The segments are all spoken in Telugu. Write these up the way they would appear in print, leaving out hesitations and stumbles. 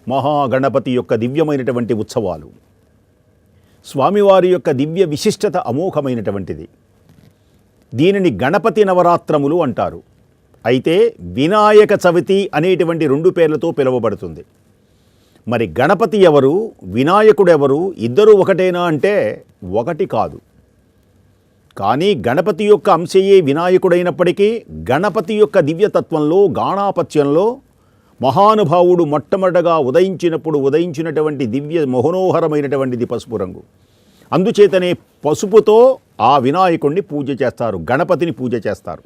మహాగణపతి యొక్క దివ్యమైనటువంటి ఉత్సవాలు. స్వామివారి యొక్క దివ్య విశిష్టత అమోఘమైనటువంటిది. దీనిని గణపతి నవరాత్రములు అంటారు. అయితే వినాయక చవితి అనేటువంటి 2 పేర్లతో పిలువబడుతుంది. మరి గణపతి ఎవరు, వినాయకుడెవరు, ఇద్దరు ఒకటేనా అంటే ఒకటి కాదు. కానీ గణపతి యొక్క అంశయే వినాయకుడైనప్పటికీ గణపతి యొక్క దివ్యతత్వంలో, గాణాపత్యంలో మహానుభావుడు మొట్టమొదటగా ఉదయించినటువంటి దివ్య మహోనోహరమైనటువంటిది పసుపు రంగు. అందుచేతనే పసుపుతో ఆ వినాయకుడిని పూజ చేస్తారు, గణపతిని పూజ చేస్తారు.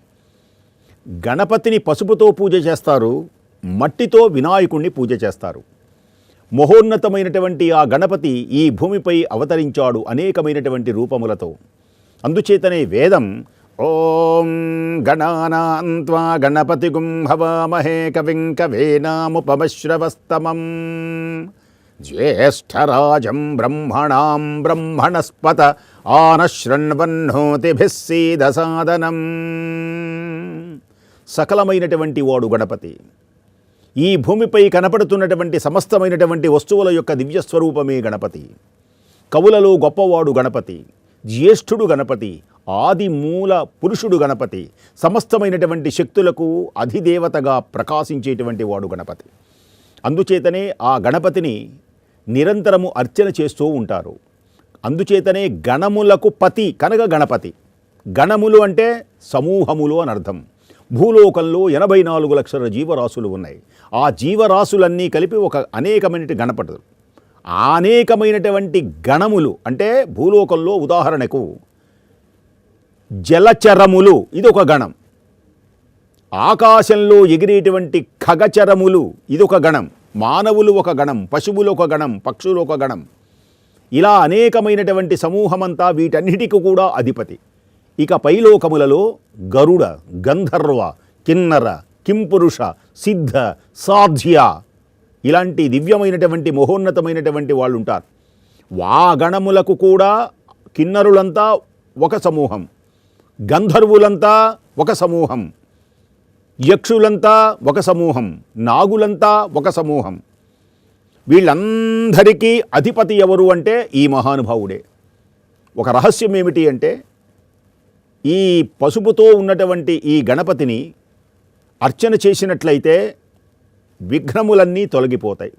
గణపతిని పసుపుతో పూజ చేస్తారు, మట్టితో వినాయకుడిని పూజ చేస్తారు. మహోన్నతమైనటువంటి ఆ గణపతి ఈ భూమిపై అవతరించాడు అనేకమైనటువంటి రూపములతో. అందుచేతనే వేదం ఓం గణానాం త్వా గణపతిగుం హవామహే కవిం కవీనాముపమశ్రవస్తమం జ్యేష్ఠరాజం బ్రహ్మణాం బ్రహ్మణస్పత ఆనశృణ్వన్నోతిభిः సీదసాదనం. సకలమైనటువంటి వాడు గణపతి. ఈ భూమిపై కనపడుతున్నటువంటి సమస్తమైనటువంటి వస్తువుల యొక్క దివ్యస్వరూపమే గణపతి. కవులలో గొప్పవాడు గణపతి, జ్యేష్ఠుడు గణపతి, ఆది మూల పురుషుడు గణపతి, సమస్తమైనటువంటి శక్తులకు అధిదేవతగా ప్రకాశించేటువంటి వాడు గణపతి. అందుచేతనే ఆ గణపతిని నిరంతరము అర్చన చేస్తూ ఉంటారు. అందుచేతనే గణములకు పతి కనుక గణపతి. గణములు అంటే సమూహములు అని అర్థం. భూలోకంలో 84 లక్షల జీవరాశులు ఉన్నాయి. ఆ జీవరాశులన్నీ కలిపి ఒక అనేకమైన గణపతులు. అనేకమైనటువంటి గణములు అంటే భూలోకంలో ఉదాహరణకు జలచరములు, ఇదొక గణం. ఆకాశంలో ఎగిరేటువంటి ఖగచరములు, ఇదొక గణం. మానవులు ఒక గణం, పశువులు ఒక గణం, పక్షులు ఒక గణం. ఇలా అనేకమైనటువంటి సమూహమంతా వీటన్నిటికీ కూడా అధిపతి. ఇక పైలోకములలో గరుడ, గంధర్వ, కిన్నర, కింపురుష, సిద్ధ, సాధ్య ఇలాంటి దివ్యమైనటువంటి మహోన్నతమైనటువంటి వాళ్ళు ఉంటారు. వా గణములకు కూడా కిన్నరులంతా ఒక సమూహం, గంధర్వులంతా ఒక సమూహం, యక్షులంతా ఒక సమూహం, నాగులంతా ఒక సమూహం. వీళ్ళందరికీ అధిపతి ఎవరు అంటే ఈ మహానుభావుడే. ఒక రహస్యం ఏమిటి అంటే ఈ పసుపుతో ఉన్నటువంటి ఈ గణపతిని అర్చన చేసినట్లయితే విఘ్నములన్నీ తొలగిపోతాయి.